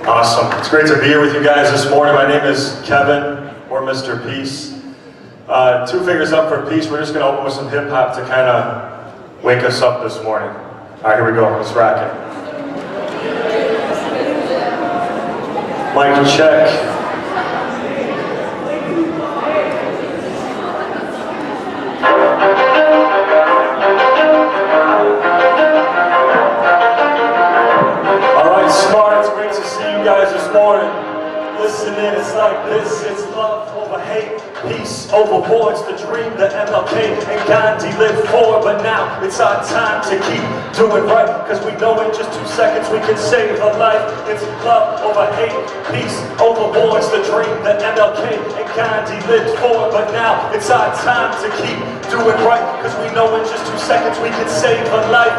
Awesome. It's great to be here with you guys this morning. My name is Kevin, or Mr. Peace. 2 fingers up for peace. We're just going to open with some hip hop to kind of wake us up this morning. All right, here we go. Let's rock it. Mic check. Listen in, it's like this, it's love over hate, peace over war, it's the dream that MLK and Gandhi lived for, but now it's our time to keep doing right, because we know in just 2 seconds we can save a life. It's love over hate, peace over war, it's the dream that MLK and Gandhi lived for, but now it's our time to keep doing right, because we know in just 2 seconds we can save a life.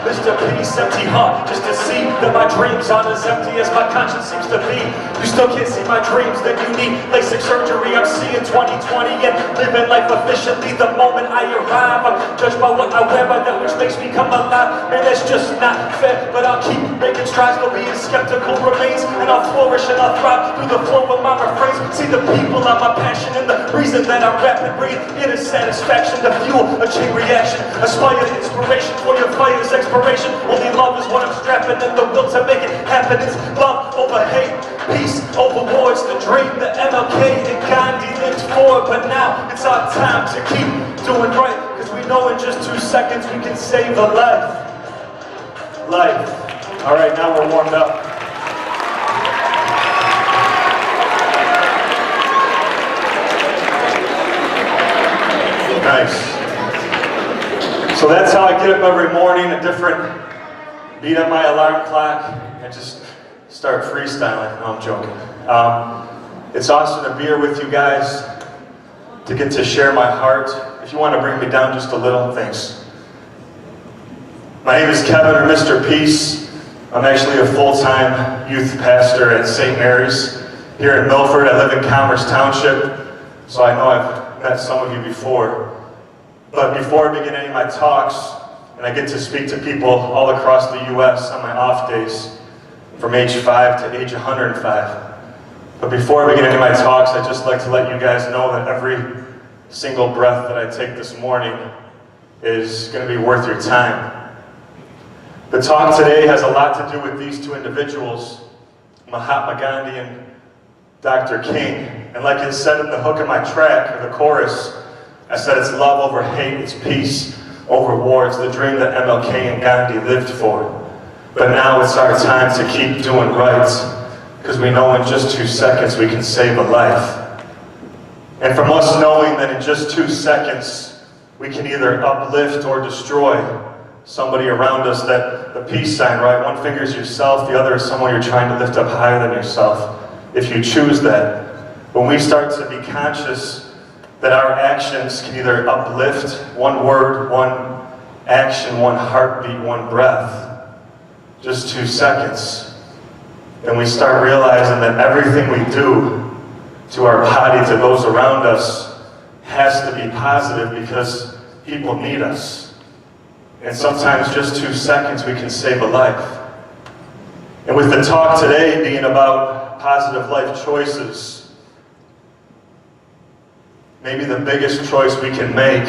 Mr. Peace, empty heart, just to see that my dreams aren't as empty as my conscience seems to be. You still can't see my dreams, then you need LASIK surgery. I'm seeing 2020 and living life efficiently. The moment I arrive, I'm judged by what I wear, by that which makes me come alive. Man, that's just not fair, but I'll keep making strides. No being skeptical remains, and I'll flourish and I'll thrive through the flow of my refrains. See, the people are my passion, and the reason that I rap and breathe inner satisfaction to fuel a chain reaction. Aspire to inspiration for your fire's expiration. Only love is what I'm strapping, and the will to make it happen. It's love over hate, peace over war. It's the dream that MLK and Gandhi lived for, but now it's our time to keep doing right, because we know in just 2 seconds we can save a life. All right, now we're warmed up. Nice. So that's how I get up every morning, a different beat up my alarm clock and just start freestyling. No, I'm joking. It's awesome to be here with you guys, to get to share my heart. If you want to bring me down just a little, thanks. My name is Kevin, or Mr. Peace. I'm actually a full-time youth pastor at St. Mary's here in Milford. I live in Township, so I know I've met some of you before. But before I begin any of my talks, and I get to speak to people all across the U.S. on my off days, from age 5 to age 105. But before I begin any of my talks, I'd just like to let you guys know that every single breath that I take this morning is going to be worth your time. The talk today has a lot to do with these 2 individuals, Mahatma Gandhi and Dr. King. And like it said in the hook of my track, or the chorus, I said it's love over hate, it's peace over war, it's the dream that MLK and Gandhi lived for. But now it's our time to keep doing right, because we know in just 2 seconds we can save a life. And from us knowing that in just 2 seconds we can either uplift or destroy somebody around us, that the peace sign, right? One finger is yourself, the other is someone you're trying to lift up higher than yourself, if you choose that. When we start to be conscious that our actions can either uplift, one word, one action, one heartbeat, one breath, just 2 seconds, then we start realizing that everything we do to our body, to those around us, has to be positive, because people need us. And sometimes just 2 seconds we can save a life. And with the talk today being about positive life choices, maybe the biggest choice we can make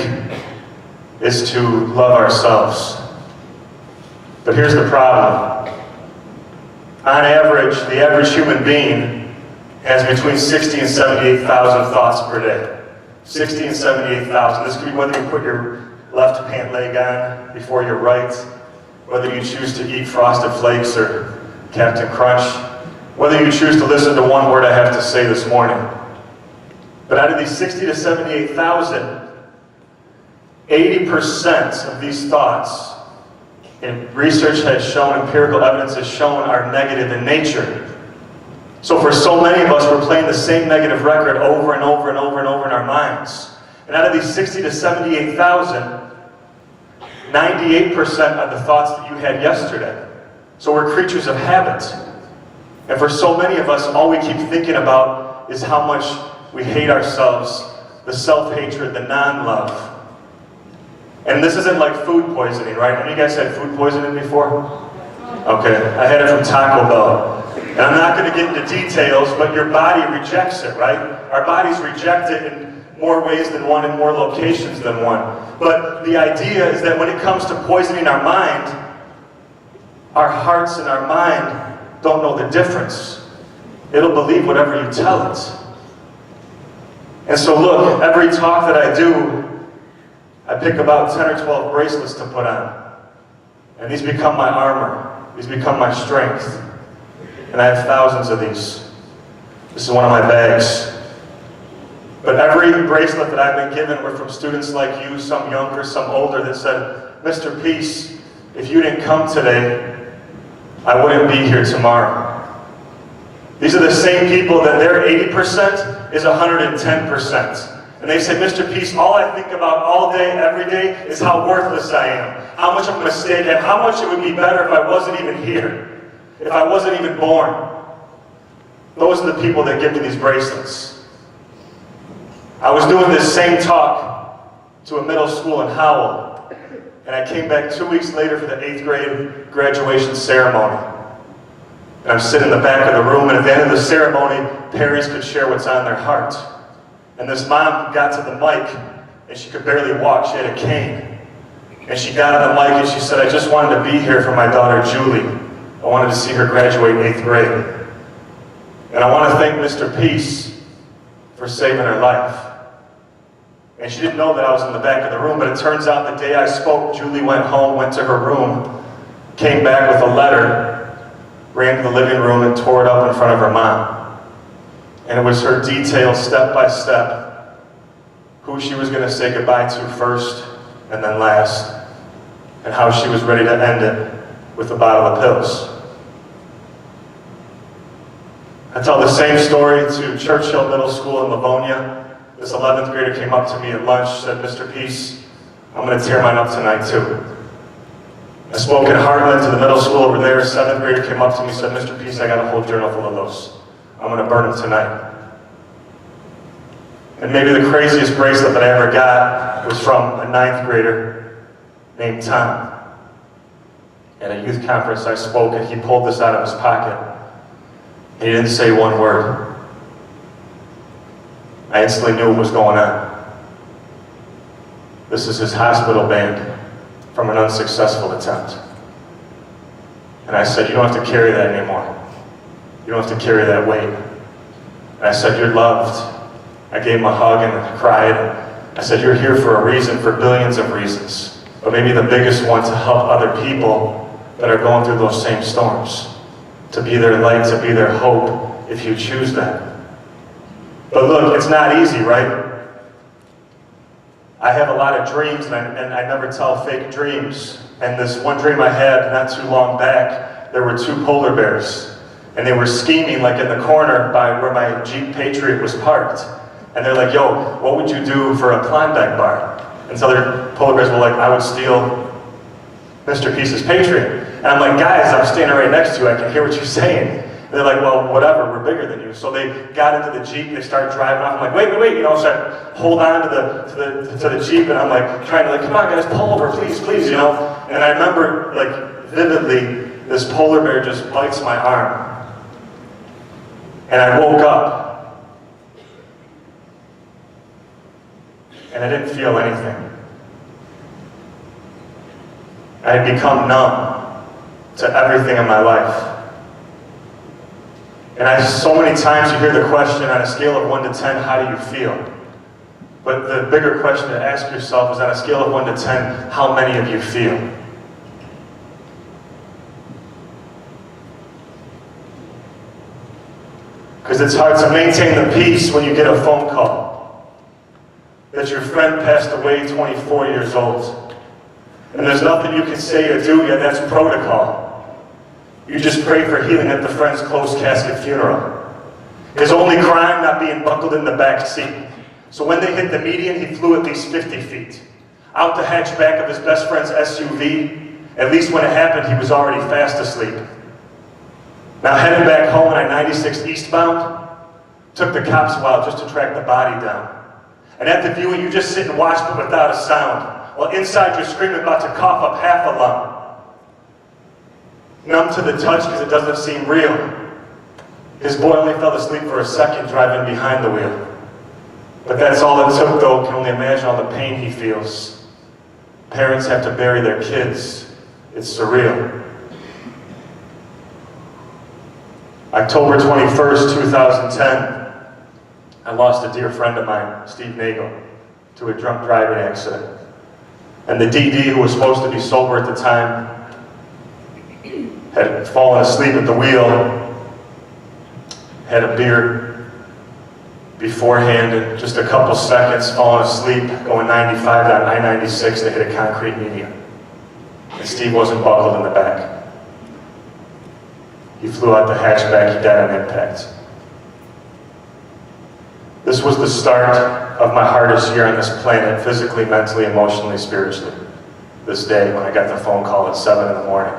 is to love ourselves. But here's the problem. On average, the average human being has between 60 and 78,000 thoughts per day. 60 and 78,000. This could be whether you put your left pant leg on before your right, whether you choose to eat Frosted Flakes or Captain Crunch, whether you choose to listen to one word I have to say this morning. But out of these 60 to 78,000, 80% of these thoughts, and research has shown, empirical evidence has shown, are negative in nature. So for so many of us, we're playing the same negative record over and over and over and over in our minds. And out of these 60 to 78,000, 98% are the thoughts that you had yesterday. So we're creatures of habit. And for so many of us, all we keep thinking about is how much we hate ourselves, the self-hatred, the non-love. And this isn't like food poisoning, right? Have you guys had food poisoning before? Okay, I had it from Taco Bell. And I'm not going to get into details, but your body rejects it, right? Our bodies reject it in more ways than one, in more locations than one. But the idea is that when it comes to poisoning our mind, our hearts and our mind don't know the difference. It'll believe whatever you tell it. And so look, every talk that I do, I pick about 10 or 12 bracelets to put on. And these become my armor. These become my strength. And I have thousands of these. This is one of my bags. But every bracelet that I've been given were from students like you, some younger, some older, that said, Mr. Peace, if you didn't come today, I wouldn't be here tomorrow. These are the same people that their 80% is 110%. And they say, Mr. Peace, all I think about all day, every day, is how worthless I am, how much of a mistake I am, how much it would be better if I wasn't even here. If I wasn't even born. Those are the people that give me these bracelets. I was doing this same talk to a middle school in Howell, and I came back 2 weeks later for the 8th grade graduation ceremony. And I'm sitting in the back of the room, and at the end of the ceremony, parents could share what's on their heart. And this mom got to the mic, and she could barely walk. She had a cane. And she got on the mic, and she said, I just wanted to be here for my daughter, Julie. I wanted to see her graduate 8th grade. And I want to thank Mr. Peace for saving her life. And she didn't know that I was in the back of the room, but it turns out the day I spoke, Julie went home, went to her room, came back with a letter, ran to the living room and tore it up in front of her mom. And it was her detailed, step by step, who she was going to say goodbye to first and then last, and how she was ready to end it with a bottle of pills. I tell the same story to Churchill Middle School in Livonia. This 11th grader came up to me at lunch, said, Mr. Peace, I'm going to tear mine up tonight too. I spoke in Heartland to the middle school over there. A 7th grader came up to me and said, Mr. Peace, I got a whole journal full of those. I'm going to burn them tonight. And maybe the craziest bracelet that I ever got was from a 9th grader named Tom. At a youth conference I spoke, and he pulled this out of his pocket. He didn't say one word. I instantly knew what was going on. This is his hospital band from an unsuccessful attempt. And I said, you don't have to carry that anymore. You don't have to carry that weight. And I said, you're loved. I gave him a hug and I cried. I said, you're here for a reason, for billions of reasons. But maybe the biggest one, to help other people that are going through those same storms. To be their light, to be their hope, if you choose that. But look, it's not easy, right? I have a lot of dreams, and I never tell fake dreams. And this one dream I had not too long back, there were 2 polar bears. And they were scheming like in the corner by where my Jeep Patriot was parked. And they're like, yo, what would you do for a Klondike bar? And so their polar bears were like, I would steal Mr. Peace's Patriot. And I'm like, guys, I'm standing right next to you, I can hear what you're saying. And they're like, well, whatever, we're bigger than you. So they got into the Jeep, they started driving off. I'm like, wait, you know, so I hold on to the Jeep, and I'm like, trying to like, come on guys, pull over, please, you know. And I remember like vividly, this polar bear just bites my arm. And I woke up, and I didn't feel anything. I had become numb to everything in my life. And so many times you hear the question, on a scale of 1 to 10, how do you feel? But the bigger question to ask yourself is, on a scale of 1 to 10, how many of you feel? Because it's hard to maintain the peace when you get a phone call that your friend passed away 24 years old. And there's nothing you can say or do yet, that's protocol. You just pray for healing at the friend's closed casket funeral. His only crime, not being buckled in the back seat. So when they hit the median, he flew at least 50 feet. Out the hatchback of his best friend's SUV, at least when it happened, he was already fast asleep. Now heading back home on I-96 eastbound, took the cops a while just to track the body down. And at the viewing, you just sit and watch, but without a sound. While inside you're screaming, about to cough up half a lung. Numb to the touch because it doesn't seem real. His boy only fell asleep for a second driving behind the wheel. But that's all it took, though. Can only imagine all the pain he feels. Parents have to bury their kids. It's surreal. October 21st, 2010, I lost a dear friend of mine, Steve Nagel, to a drunk driving accident. And the DD, who was supposed to be sober at the time, had fallen asleep at the wheel, had a beer beforehand, and just a couple seconds, falling asleep, going 95 down I-96 to hit a concrete median. And Steve wasn't buckled in the back. He flew out the hatchback, he died on impact. This was the start of my hardest year on this planet, physically, mentally, emotionally, spiritually. This day, when I got the phone call at 7 in the morning.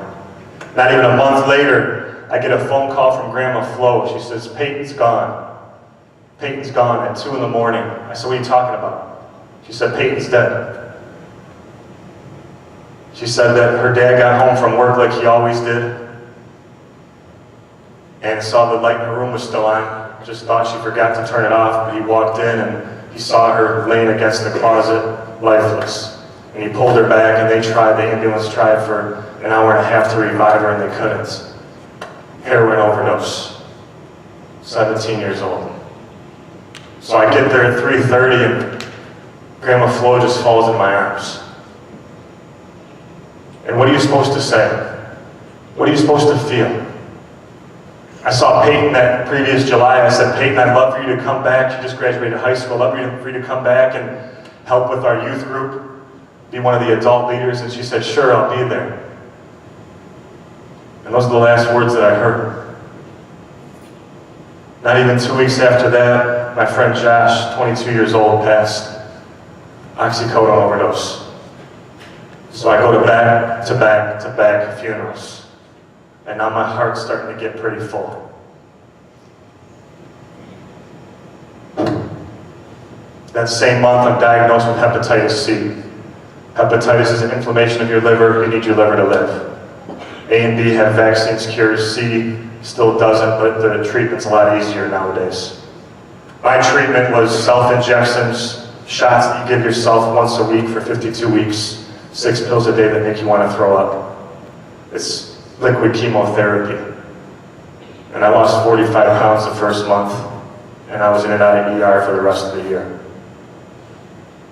Not even a month later, I get a phone call from Grandma Flo. She says, Peyton's gone. Peyton's gone at 2 in the morning. I said, what are you talking about? She said, Peyton's dead. She said that her dad got home from work like he always did and saw the light in the room was still on. Just thought she forgot to turn it off, but he walked in and he saw her laying against the closet, lifeless. And he pulled her back, and the ambulance tried for an hour and a half to revive her, and they couldn't. Heroin overdose. 17 years old. So I get there at 3:30, and Grandma Flo just falls in my arms. And what are you supposed to say? What are you supposed to feel? I saw Peyton that previous July. I said, Peyton, I'd love for you to come back. She just graduated high school. I'd love for you to come back and help with our youth group, be one of the adult leaders. And she said, sure, I'll be there. And those are the last words that I heard. Not even 2 weeks after that, my friend Josh, 22 years old, passed oxycodone overdose. So I go to back funerals. And now my heart's starting to get pretty full. That same month, I'm diagnosed with hepatitis C. Hepatitis is an inflammation of your liver. You need your liver to live. A and B have vaccines, cures. C still doesn't, but the treatment's a lot easier nowadays. My treatment was self-injections, shots that you give yourself once a week for 52 weeks, 6 pills a day that make you want to throw up. It's liquid chemotherapy. And I lost 45 pounds the first month, and I was in and out of ER for the rest of the year.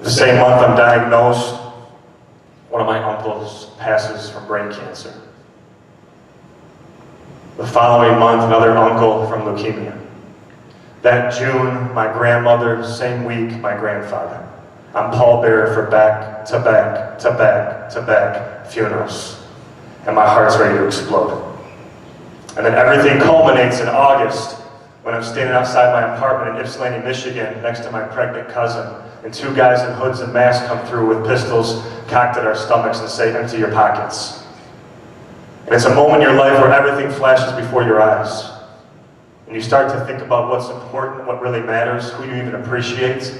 The same month I'm diagnosed, one of my uncles passes from brain cancer. The following month, another uncle from leukemia. That June, my grandmother, same week, my grandfather. I'm pallbearer for back-to-back funerals. And my heart's ready to explode. And then everything culminates in August when I'm standing outside my apartment in Ypsilanti, Michigan, next to my pregnant cousin, and 2 guys in hoods and masks come through with pistols cocked at our stomachs and say, empty your pockets. And it's a moment in your life where everything flashes before your eyes. And you start to think about what's important, what really matters, who you even appreciate.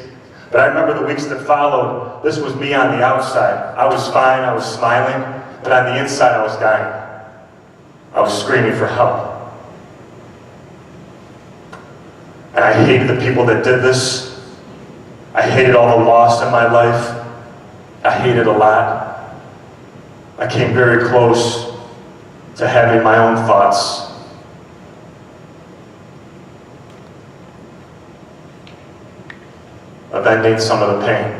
But I remember the weeks that followed, this was me on the outside. I was fine, I was smiling, but on the inside I was dying. I was screaming for help. And I hated the people that did this. I hated all the loss in my life. I hated a lot. I came very close to having my own thoughts. Of ending some of the pain.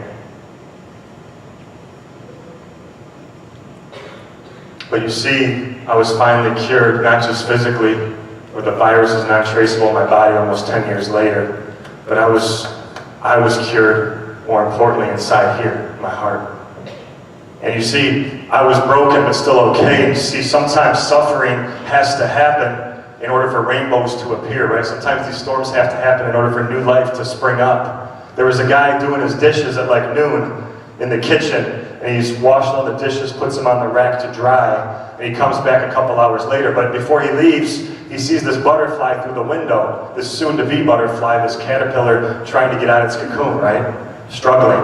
But you see, I was finally cured, not just physically, where the virus is not traceable in my body almost 10 years later, but I was cured, more importantly, inside here, my heart. And you see, I was broken but still okay. You see, sometimes suffering has to happen in order for rainbows to appear, right? Sometimes these storms have to happen in order for new life to spring up. There was a guy doing his dishes at like noon in the kitchen, and he's washing all the dishes, puts them on the rack to dry, and he comes back a couple hours later. But before he leaves, he sees this butterfly through the window, this soon-to-be butterfly, this caterpillar trying to get out of its cocoon, right? Struggling.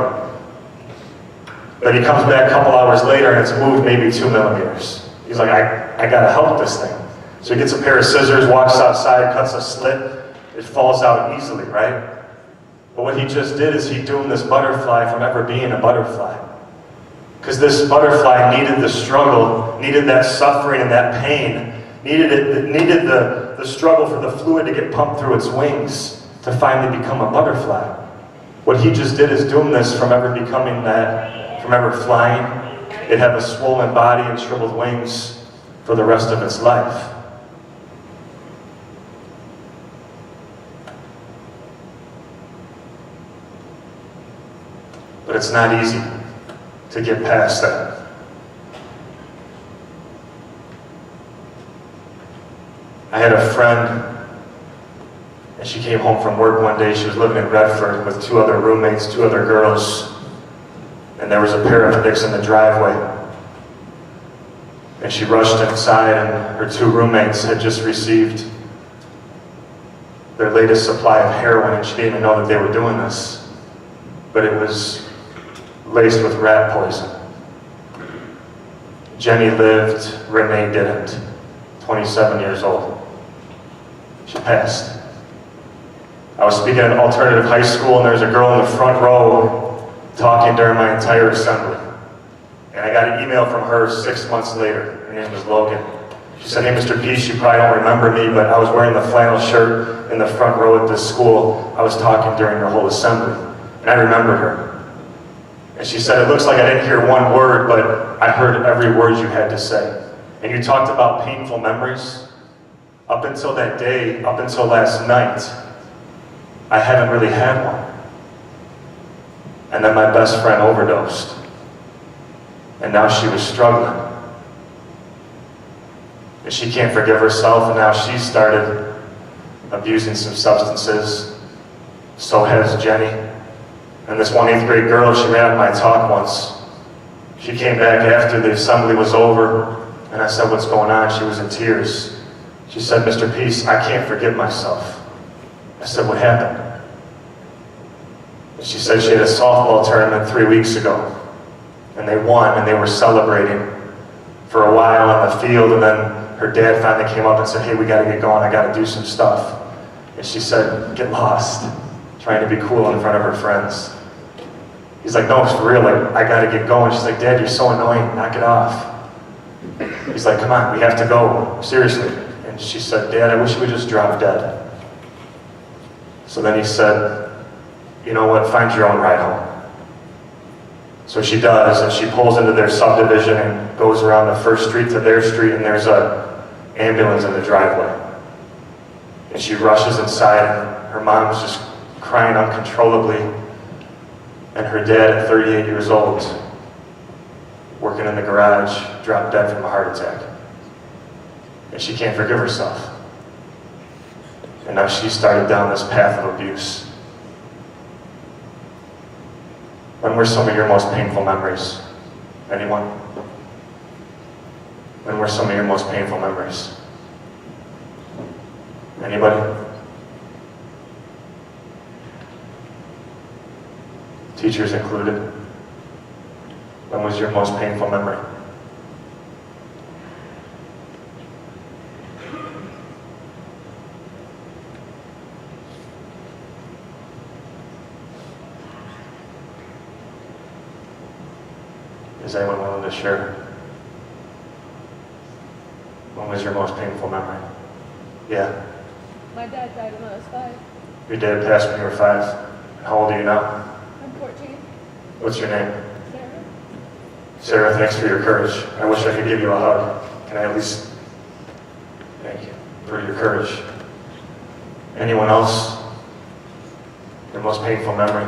But he comes back a couple hours later, and it's moved maybe 2 millimeters. He's like, I gotta help this thing. So he gets a pair of scissors, walks outside, cuts a slit. It falls out easily, right? But what he just did is he doomed this butterfly from ever being a butterfly. Because this butterfly needed the struggle, needed that suffering and that pain, needed the struggle for the fluid to get pumped through its wings to finally become a butterfly. What he just did is doom this from ever becoming that, from ever flying. It'd have a swollen body and shriveled wings for the rest of its life. But it's not easy to get past that. I had a friend, and she came home from work one day. She was living in Redford with 2 other roommates, 2 other girls, and there was a pair of dicks in the driveway. And she rushed inside, and her 2 roommates had just received their latest supply of heroin, and she didn't even know that they were doing this. But it was laced with rat poison. Jenny lived, Renee didn't. 27 years old. She passed. I was speaking at an alternative high school, and there was a girl in the front row talking during my entire assembly. And I got an email from her 6 months later. Her name was Logan. She said, "Hey, Mr. Peace, you probably don't remember me, but I was wearing the flannel shirt in the front row at this school. I was talking during your whole assembly." And I remembered her. And she said, "It looks like I didn't hear one word, but I heard every word you had to say. And you talked about painful memories. Up until that day, up until last night, I haven't really had one. And then my best friend overdosed. And now she was struggling. And she can't forgive herself, and now she started abusing some substances. So has Jenny. And this one 8th grade girl, she ran up my talk once. She came back after the assembly was over, and I said, "What's going on?" She was in tears. She said, "Mr. Peace, I can't forgive myself." I said, "What happened?" And she said she had a softball tournament 3 weeks ago, and they won, and they were celebrating for a while on the field, and then her dad finally came up and said, "Hey, we gotta get going, I gotta do some stuff." And she said, "Get lost," trying to be cool in front of her friends. He's like, "No, for real, like, I gotta get going." She's like, "Dad, you're so annoying, knock it off." He's like, "Come on, we have to go, seriously." And she said, "Dad, I wish you would just drop dead." So then he said, "You know what, find your own ride home." So she does, and she pulls into their subdivision and goes around the first street to their street, and there's an ambulance in the driveway. And she rushes inside, and her mom's just crying uncontrollably. And her dad, at 38 years old, working in the garage, dropped dead from a heart attack. And she can't forgive herself. And now she started down this path of abuse. When were some of your most painful memories? Anyone? When were some of your most painful memories? Anybody? Teachers included. When was your most painful memory? Is anyone willing to share? When was your most painful memory? Yeah. My dad died when I was 5. Your dad passed when you were 5. How old are you now? I'm 14. What's your name? Sarah. Sarah, thanks for your courage. I wish I could give you a hug. Can I at least thank you for your courage? Anyone else? Your most painful memory?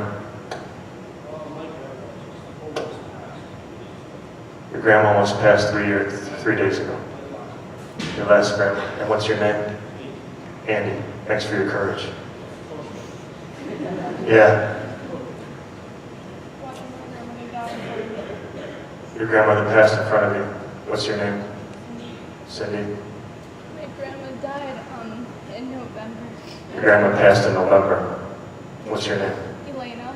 Your grandma almost passed 3 days ago. Your last grandma. And what's your name? Andy. Thanks for your courage. Yeah. Your grandmother passed in front of you. What's your name? Cindy. My grandma died in November. Your grandma passed in November. What's your name? Elena.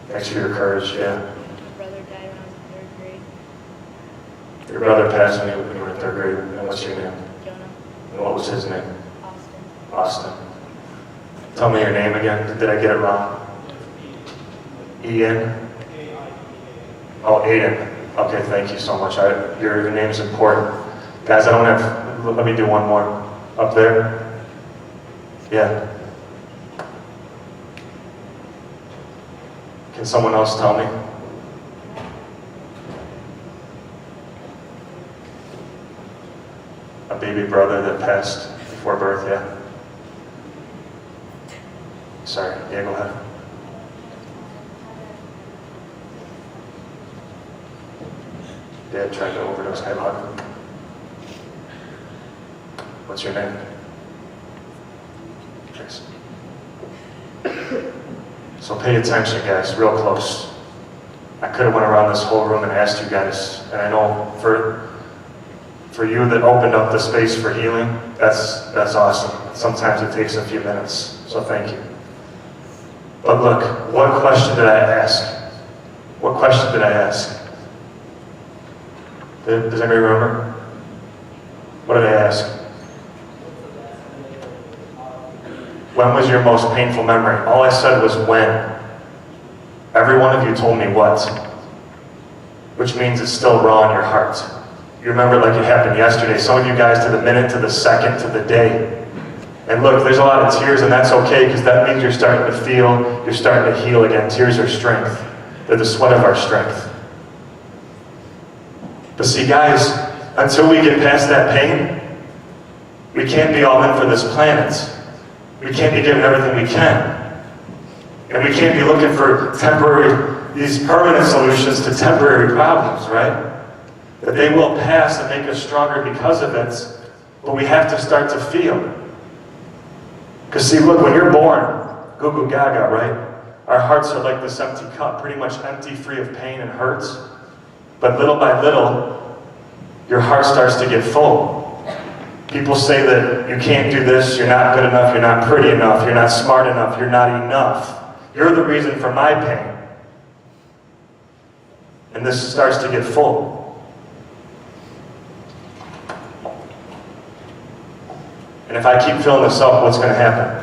Thanks for your courage, yeah. My brother died when I was in 3rd grade. Your brother passed when you were in 3rd grade. And what's your name? Jonah. And what was his name? Austin. Austin. Tell me your name again. Did I get it wrong? Ian? Oh, Aiden. Okay, thank you so much. Your name is important. Guys, I don't have, let me do one more. Up there? Yeah. Can someone else tell me? A baby brother that passed before birth, yeah? Sorry, yeah, go ahead. Dad tried to overdose. Can I hug? What's your name? Thanks. So pay attention, guys, real close. I could have went around this whole room and asked you guys, and I know for you that opened up the space for healing, that's awesome. Sometimes it takes a few minutes, so thank you. But look, what question did I ask? What question did I ask? Does anybody remember? What did I ask? When was your most painful memory? All I said was when. Every one of you told me what, which means it's still raw in your heart. You remember it like it happened yesterday. Some of you guys to the minute, to the second, to the day. And look, there's a lot of tears, and that's okay, because that means you're starting to feel, you're starting to heal again. Tears are strength. They're the sweat of our strength. But see, guys, until we get past that pain, we can't be all in for this planet. We can't be giving everything we can. And we can't be looking for these permanent solutions to temporary problems, right? That they will pass and make us stronger because of it, but we have to start to feel. Because see, look, when you're born, goo goo gaga, right? Our hearts are like this empty cup, pretty much empty, free of pain and hurts. But little by little, your heart starts to get full. People say that you can't do this, you're not good enough, you're not pretty enough, you're not smart enough, you're not enough. You're the reason for my pain. And this starts to get full. And if I keep filling this up, what's going to happen?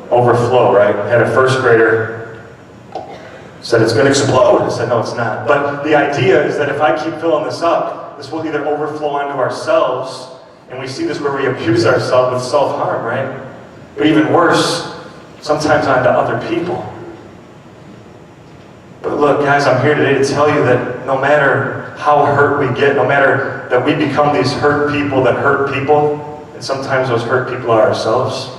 Overflow, right? I had a first grader said it's going to explode. I said, no, it's not. But the idea is that if I keep filling this up, this will either overflow onto ourselves, and we see this where we abuse ourselves with self-harm, right? But even worse, sometimes onto other people. But look, guys, I'm here today to tell you that no matter how hurt we get, no matter that we become these hurt people that hurt people, and sometimes those hurt people are ourselves,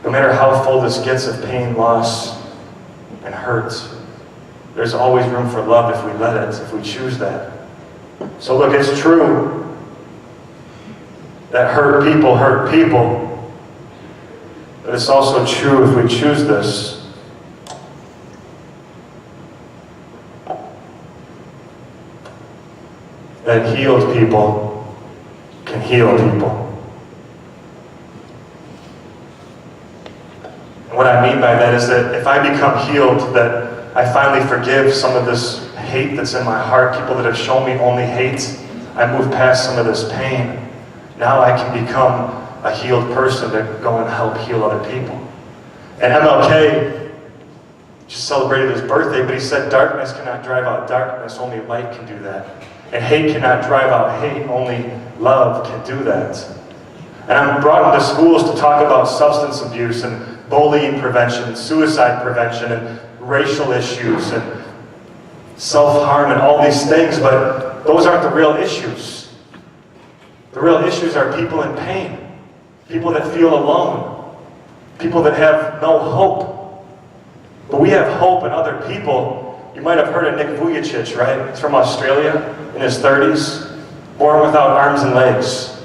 no matter how full this gets of pain, loss, and hurt, there's always room for love if we let it, if we choose that. So look, it's true that hurt people, but it's also true if we choose this, that healed people can heal people. And what I mean by that is that if I become healed, that I finally forgive some of this hate that's in my heart, people that have shown me only hate, I move past some of this pain. Now I can become a healed person to go and help heal other people. And MLK just celebrated his birthday, but he said darkness cannot drive out darkness, only light can do that. And hate cannot drive out hate, only love can do that. And I'm brought into schools to talk about substance abuse and bullying prevention, and suicide prevention, and racial issues, and self-harm, and all these things, but those aren't the real issues. The real issues are people in pain, people that feel alone, people that have no hope. But we have hope in other people. You might have heard of Nick Vujicic, right? He's from Australia, in his 30s, born without arms and legs.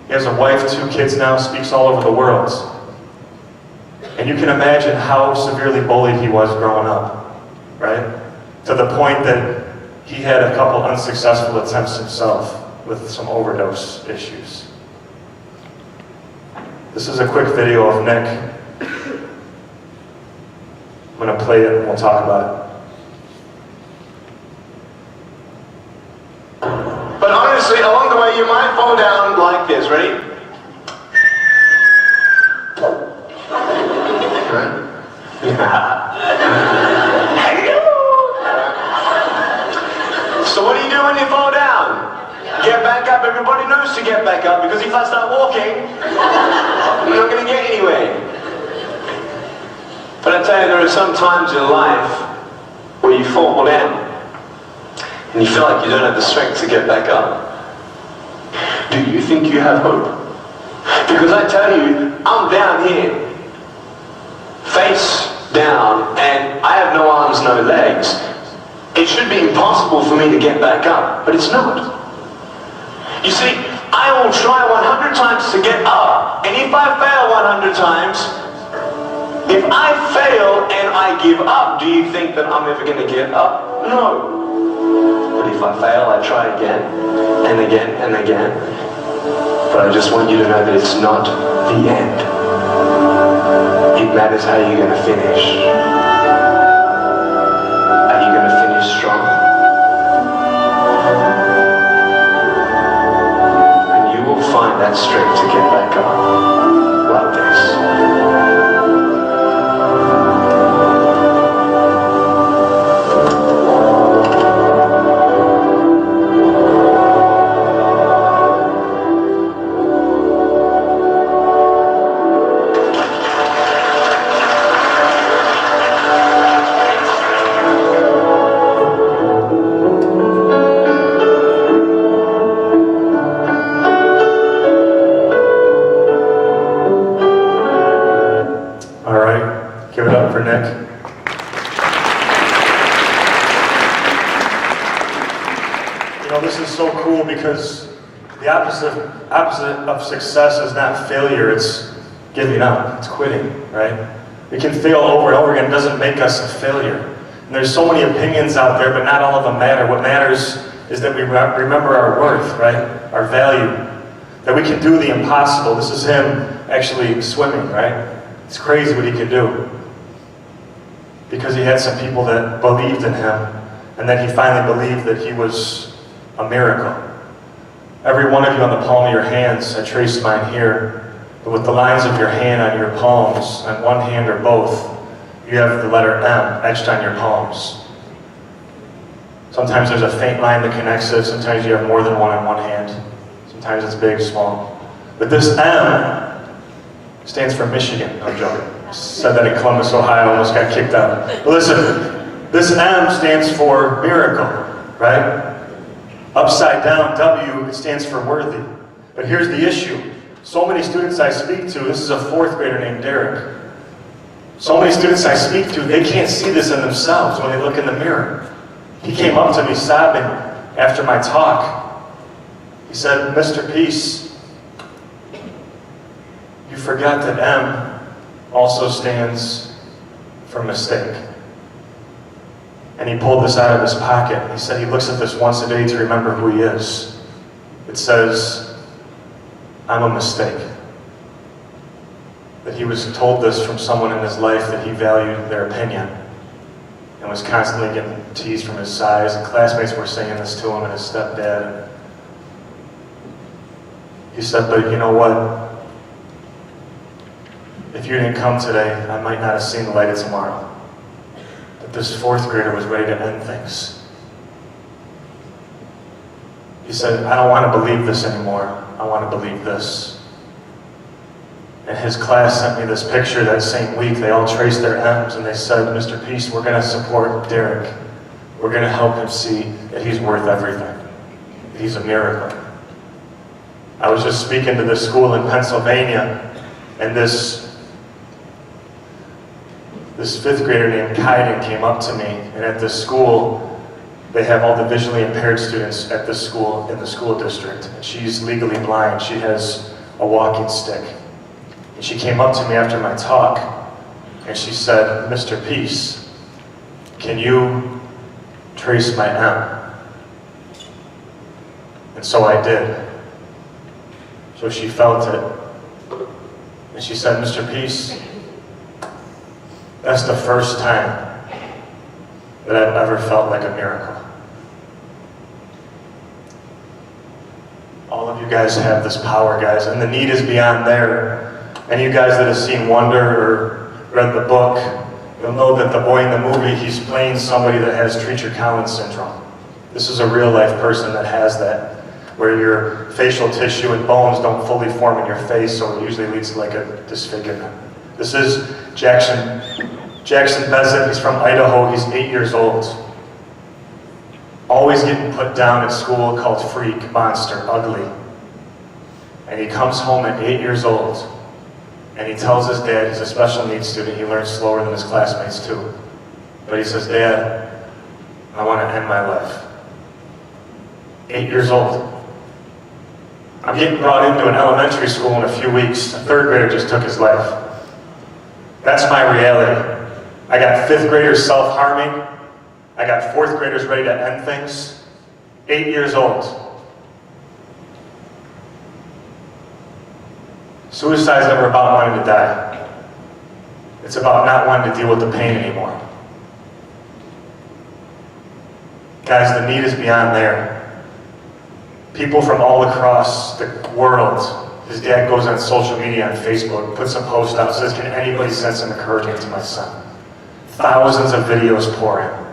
He has a wife, 2 kids now, speaks all over the world. And you can imagine how severely bullied he was growing up, right? To the point that he had a couple unsuccessful attempts himself with some overdose issues. This is a quick video of Nick. I'm going to play it and we'll talk about it. But honestly, along the way, you might fall fall down like this. Ready? So what do you do when you fall down? Get back up. Everybody knows to get back up, because if I start walking, we're not going to get anywhere. But I tell you, there are some times in life where you fall down and you feel like you don't have the strength to get back up. Do you think you have hope? Because I tell you, I'm down here, face down, and I have no arms, no legs. It should be impossible for me to get back up, but it's not. You see, I will try 100 times to get up, and if I fail 100 times, if I fail and I give up, do you think that I'm ever going to get up? No. But if I fail, I try again, and again, and again. But I just want you to know that it's not the end. It matters how you're going to finish. Are you going to finish strong? And you will find that strength to get back up like this. For Nick. You know, this is so cool because the opposite of success is not failure, it's giving up, it's quitting, right? We can fail over and over again, it doesn't make us a failure. And there's so many opinions out there, but not all of them matter. What matters is that we remember our worth, right? Our value. That we can do the impossible. This is him actually swimming, right? It's crazy what he can do. Because he had some people that believed in him, and then he finally believed that he was a miracle. Every one of you on the palm of your hands, I traced mine here, but with the lines of your hand on your palms, on one hand or both, you have the letter M etched on your palms. Sometimes there's a faint line that connects it, sometimes you have more than one on one hand. Sometimes it's big, small. But this M stands for Michigan. No, I'm joking. Said that in Columbus, Ohio, almost got kicked out. But listen, this M stands for miracle, right? Upside down, W, it stands for worthy. But here's the issue. So many students I speak to, this is a 4th grader named Derek. So many students I speak to, they can't see this in themselves when they look in the mirror. He came up to me sobbing after my talk. He said, Mr. Peace, you forgot that M also stands for mistake. And he pulled this out of his pocket. He said he looks at this once a day to remember who he is. It says, I'm a mistake. That he was told this from someone in his life that he valued their opinion and was constantly getting teased from his size, and classmates were saying this to him and his stepdad. He said, but you know what? If you didn't come today, I might not have seen the light of tomorrow. But this 4th grader was ready to end things. He said, I don't want to believe this anymore. I want to believe this. And his class sent me this picture that same week. They all traced their M's and they said, Mr. Peace, we're going to support Derek. We're going to help him see that he's worth everything. That he's a miracle. I was just speaking to this school in Pennsylvania, and this 5th grader named Kaiden came up to me, and at this school, they have all the visually impaired students at this school, in the school district. And she's legally blind. She has a walking stick. And she came up to me after my talk, and she said, Mr. Peace, can you trace my M? And so I did. So she felt it. And she said, Mr. Peace, that's the first time that I've ever felt like a miracle. All of you you guys have this power, guys, and the need is beyond there. And you guys that have seen Wonder or read the book, you'll know that the boy in the movie, he's playing somebody that has Treacher-Collins syndrome. This is a real-life person that has that, where your facial tissue and bones don't fully form in your face, so it usually leads to like a disfigurement. This is Jackson Bezet. He's from Idaho. He's 8 years old. Always getting put down at school, called freak, monster, ugly. And he comes home at 8 years old, and he tells his dad, he's a special needs student, he learns slower than his classmates too. But he says, Dad, I want to end my life. 8 years old. I'm getting brought into an elementary school in a few weeks. A third grader just took his life. That's my reality. I got fifth graders self-harming. I got fourth graders ready to end things. 8 years old. Suicide's never about wanting to die. It's about not wanting to deal with the pain anymore. Guys, the need is beyond there. People from all across the world, his dad goes on social media, on Facebook, puts a post out, says, can anybody send some encouragement to my son? Thousands of videos pour in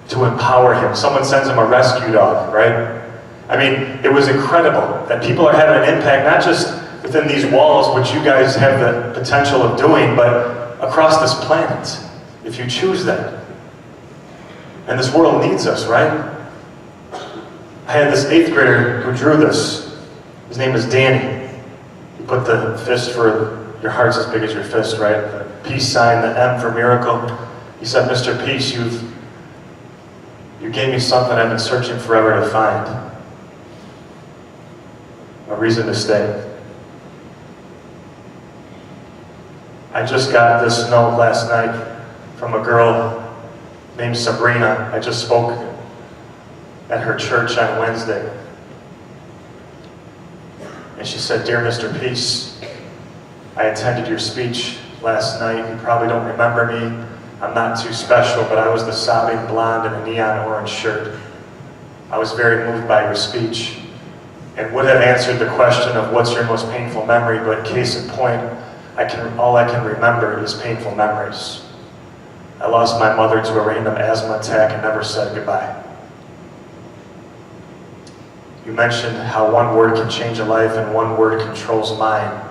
to empower him. Someone sends him a rescue dog, right? I mean, it was incredible that people are having an impact, not just within these walls, which you guys have the potential of doing, but across this planet, if you choose that. And this world needs us, right? I had this 8th grader who drew this. His name is Danny. He put the fist for your heart's as big as your fist, right? The peace sign, the M for miracle. He said, Mr. Peace, you gave me something I've been searching forever to find. A reason to stay. I just got this note last night from a girl named Sabrina. I just spoke at her church on Wednesday. And she said, Dear Mr. Peace, I attended your speech last night. You probably don't remember me. I'm not too special, but I was the sobbing blonde in a neon orange shirt. I was very moved by your speech and would have answered the question of what's your most painful memory, but case in point, all I can remember is painful memories. I lost my mother to a random asthma attack and never said goodbye. You mentioned how one word can change a life and one word controls mine.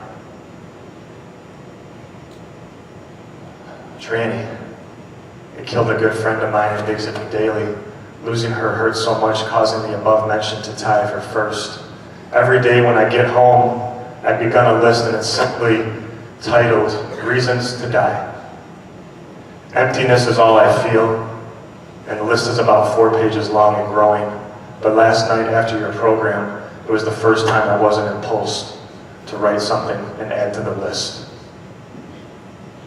Tranny. It killed a good friend of mine and digs at me daily. Losing her hurt so much, causing the above mentioned to tie for first. Every day when I get home, I've begun a list and it's simply titled, Reasons to Die. Emptiness is all I feel, and the list is about 4 pages long and growing. But last night after your program, it was the first time I wasn't impulsed to write something and add to the list.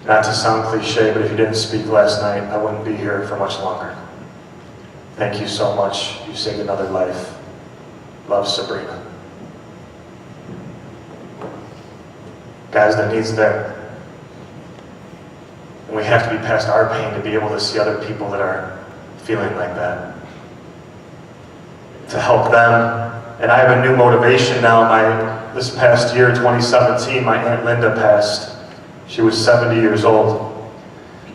Not to sound cliche, but if you didn't speak last night, I wouldn't be here for much longer. Thank you so much. You saved another life. Love, Sabrina. Guys, the need's there. And we have to be past our pain to be able to see other people that are feeling like that. To help them. And I have a new motivation now. This past year, 2017, my Aunt Linda passed. She was 70 years old.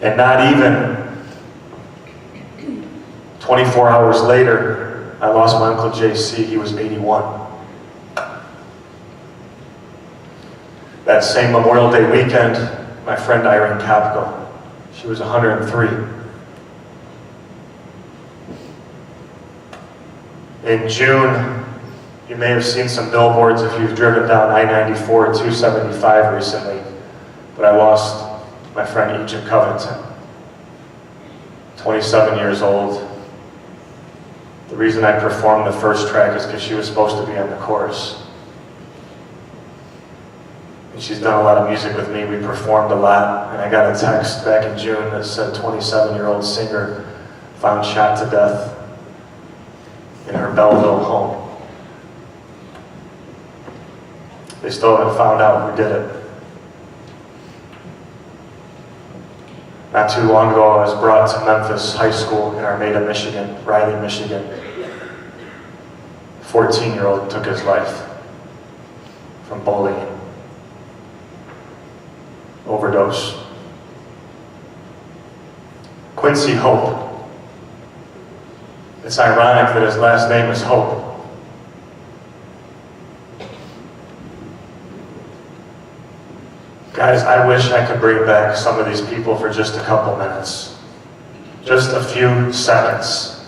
And not even 24 hours later, I lost my Uncle JC. He was 81. That same Memorial Day weekend, my friend Irene Kopko, she was 103. In June, you may have seen some billboards if you've driven down I-94 275 recently, but I lost my friend Egypt Covington, 27 years old. The reason I performed the first track is because she was supposed to be on the chorus. And she's done a lot of music with me. We performed a lot, and I got a text back in June that said 27-year-old singer found shot to death in her Belleville home. They still haven't found out who did it. Not too long ago, I was brought to Memphis High School in Armada, Michigan, Riley, Michigan. A 14-year-old took his life. from bullying, overdose. Quincy Hope. It's ironic that his last name is Hope. Guys, I wish I could bring back some of these people for just a couple minutes. Just a few seconds.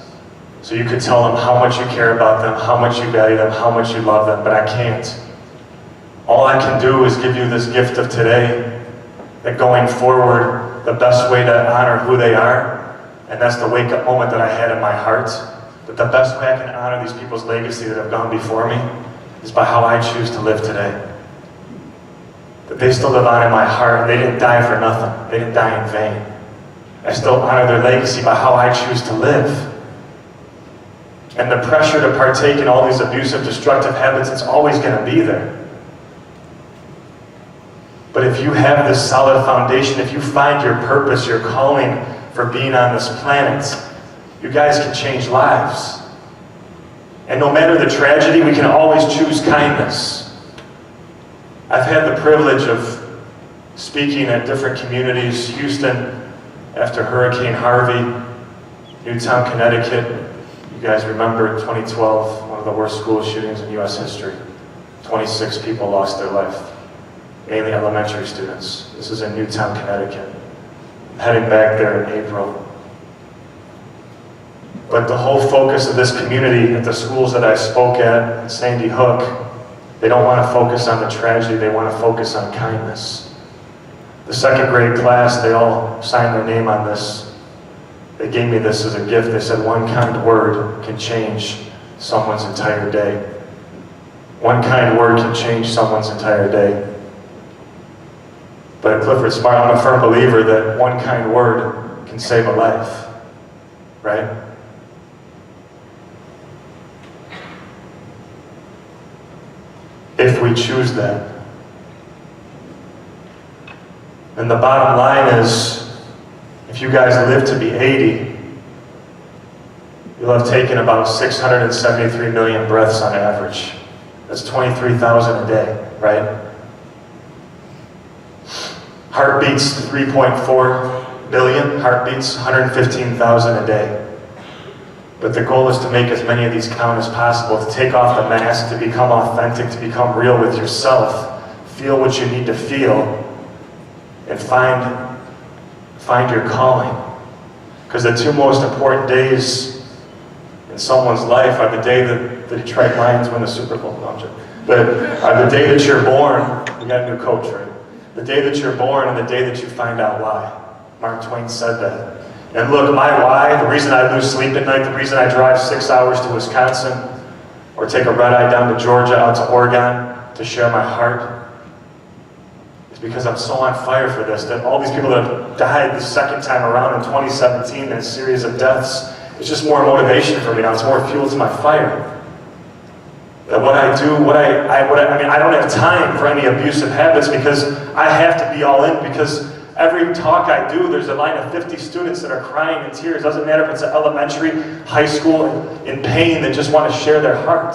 So you could tell them how much you care about them, how much you value them, how much you love them, but I can't. All I can do is give you this gift of today, that going forward, the best way to honor who they are, and that's the wake-up moment that I had in my heart, that the best way I can honor these people's legacy that have gone before me is by how I choose to live today. That they still live on in my heart, and they didn't die for nothing. They didn't die in vain. I still honor their legacy by how I choose to live. And the pressure to partake in all these abusive, destructive habits, it's always going to be there. But if you have this solid foundation, if you find your purpose, your calling for being on this planet, you guys can change lives. And no matter the tragedy, we can always choose kindness. I've had the privilege of speaking at different communities, Houston after Hurricane Harvey, Newtown, Connecticut. You guys remember 2012, one of the worst school shootings in U.S. history. 26 people lost their life, mainly elementary students. This is in Newtown, Connecticut. I'm heading back there in April. But the whole focus of this community at the schools that I spoke at Sandy Hook, they don't want to focus on the tragedy, they want to focus on kindness. The second grade class, they all signed their name on this. They gave me this as a gift. They said one kind word can change someone's entire day. One kind word can change someone's entire day. But at Clifford Smart, I'm a firm believer that one kind word can save a life, right? If we choose that. And the bottom line is, if you guys live to be 80, you'll have taken about 673 million breaths on average. That's 23,000 a day, right? Heartbeats, 3.4 billion heartbeats, 115,000 a day. But the goal is to make as many of these count as possible, to take off the mask, to become authentic, to become real with yourself, feel what you need to feel, and find your calling. Because the two most important days in someone's life are the day that the Detroit Lions win the Super Bowl. No, I'm joking. But are the day that you're born, we got a new coach, right? The day that you're born and the day that you find out why. Mark Twain said that. And look, my why, the reason I lose sleep at night, the reason I drive 6 hours to Wisconsin, or take a red-eye down to Georgia, out to Oregon, to share my heart, is because I'm so on fire for this, that all these people that have died the second time around in 2017, that series of deaths, it's just more motivation for me now, it's more fuel to my fire. That what I do, I don't have time for any abusive habits because I have to be all in, because every talk I do, there's a line of 50 students that are crying in tears. Doesn't matter if it's an elementary, high school, in pain, that just want to share their heart.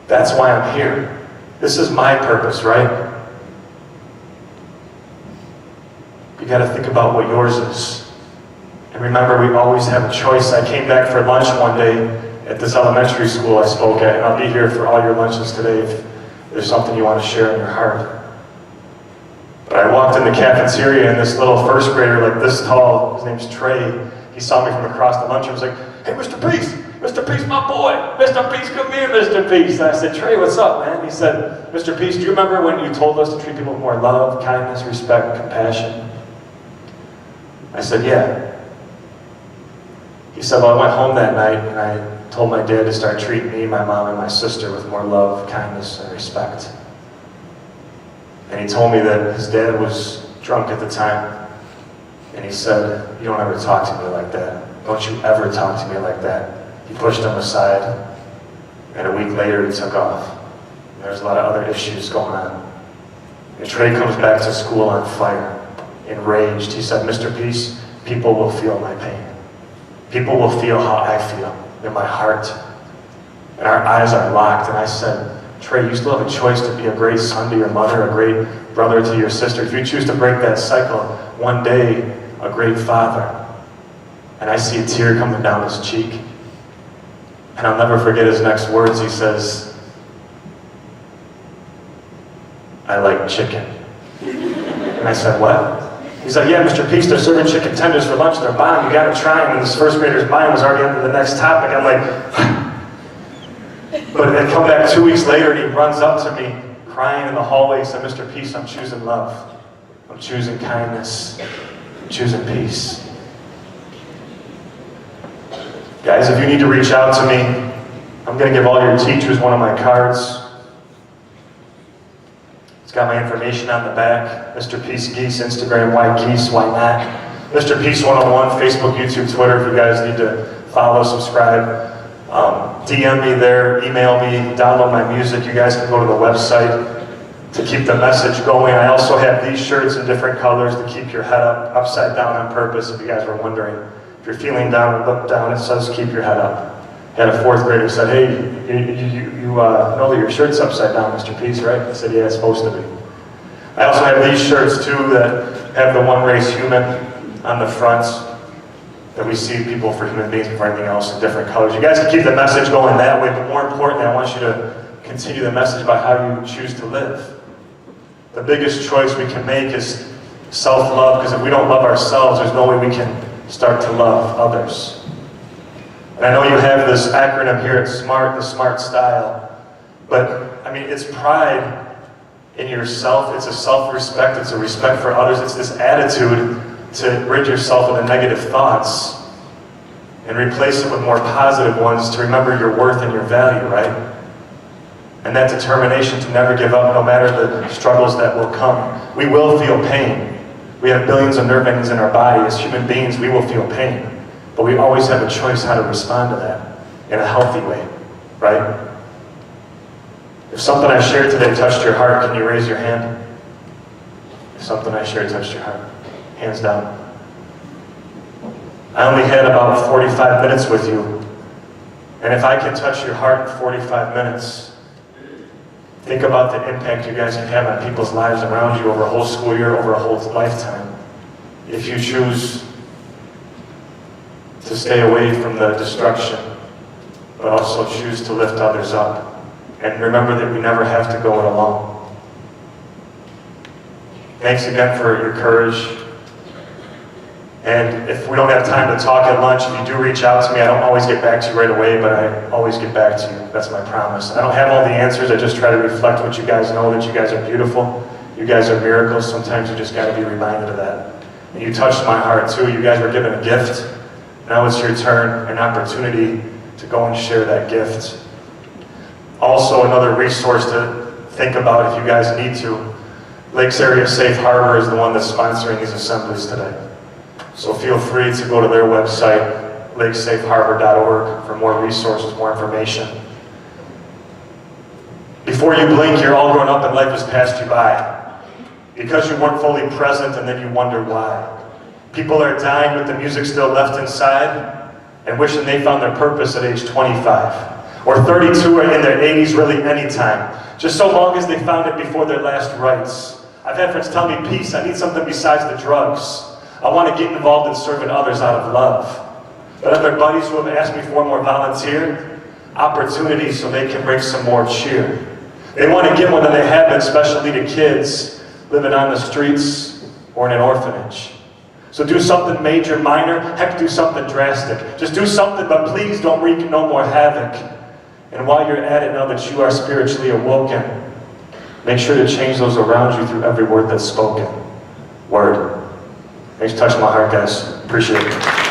That's why I'm here. This is my purpose, right? You got to think about what yours is. And remember, we always have a choice. I came back for lunch one day at this elementary school I spoke at, and I'll be here for all your lunches today if there's something you want to share in your heart. But I walked in the cafeteria, and this little first grader, like this tall, his name's Trey, he saw me from across the lunchroom. He was like, "Hey, Mr. Peace, my boy. Mr. Peace, come here, Mr. Peace." And I said, "Trey, what's up, man?" He said, "Mr. Peace, do you remember when you told us to treat people with more love, kindness, respect, compassion?" I said, "Yeah." He said, "Well, I went home that night, and I told my dad to start treating me, my mom, and my sister with more love, kindness, and respect." And he told me that his dad was drunk at the time. And he said, "You don't ever talk to me like that. Don't you ever talk to me like that." He pushed him aside. And a week later, he took off. There's a lot of other issues going on. And Trey comes back to school on fire, enraged. He said, "Mr. Peace, people will feel my pain. People will feel how I feel in my heart." And our eyes are locked. And I said, Trey, you still have a choice to be a great son to your mother, a great brother to your sister. If you choose to break that cycle, one day, a great father. And I see a tear coming down his cheek. And I'll never forget his next words. He says, I like chicken. And I said, what? He's like, yeah, Mr. Peace, they're serving chicken tenders for lunch. They're bomb. You gotta try them. And this first grader's mind was already on to the next topic. I'm like, but then come back 2 weeks later and he runs up to me, crying in the hallway. He said, Mr. Peace, I'm choosing love. I'm choosing kindness. I'm choosing peace. Guys, if you need to reach out to me, I'm going to give all your teachers one of my cards. It's got my information on the back. Mr. Peace Geese, Instagram, why Geese, why not? Mr. Peace 101, Facebook, YouTube, Twitter, if you guys need to follow, subscribe. DM me there, email me, download my music. You guys can go to the website to keep the message going. I also have these shirts in different colors to keep your head up, upside down on purpose, if you guys were wondering. If you're feeling down, look down, it says keep your head up. I had a fourth grader said, hey, you know that your shirt's upside down, Mr. Peace, right? I said, yeah, it's supposed to be. I also have these shirts too that have the one race human on the front, that we see people for human beings before anything else in different colors. You guys can keep the message going that way, but more importantly, I want you to continue the message about how you choose to live. The biggest choice we can make is self-love, because if we don't love ourselves, there's no way we can start to love others. And I know you have this acronym here at SMART, the SMART style, but I mean, it's pride in yourself, it's a self-respect, it's a respect for others, it's this attitude to rid yourself of the negative thoughts and replace it with more positive ones to remember your worth and your value, right? And that determination to never give up no matter the struggles that will come. We will feel pain. We have billions of nerve endings in our body. As human beings, we will feel pain. But we always have a choice how to respond to that in a healthy way, right? If something I shared today touched your heart, can you raise your hand? If something I shared touched your heart, hands down. I only had about 45 minutes with you. And if I can touch your heart in 45 minutes, think about the impact you guys can have on people's lives around you over a whole school year, over a whole lifetime. If you choose to stay away from the destruction, but also choose to lift others up. And remember that we never have to go it alone. Thanks again for your courage. And if we don't have time to talk at lunch, if you do reach out to me, I don't always get back to you right away, but I always get back to you. That's my promise. I don't have all the answers. I just try to reflect what you guys know, that you guys are beautiful. You guys are miracles. Sometimes you just got to be reminded of that. And you touched my heart too. You guys were given a gift. Now it's your turn, an opportunity to go and share that gift. Also, another resource to think about if you guys need to. Lakes Area Safe Harbor is the one that's sponsoring these assemblies today. So feel free to go to their website, lakesafeharbor.org, for more resources, more information. Before you blink, you're all grown up and life has passed you by. Because you weren't fully present and then you wonder why. People are dying with the music still left inside and wishing they found their purpose at age 25. Or 32 or in their 80s, really any time. Just so long as they found it before their last rites. I've had friends tell me, peace, I need something besides the drugs. I want to get involved in serving others out of love. But other buddies who have asked me for more volunteer opportunities so they can bring some more cheer. They want to give more than they have been, especially to kids living on the streets or in an orphanage. So do something major, minor, heck, do something drastic. Just do something, but please don't wreak no more havoc. And while you're at it, know that you are spiritually awoken. Make sure to change those around you through every word that's spoken. Word. Thanks for touching my heart, guys. Appreciate it.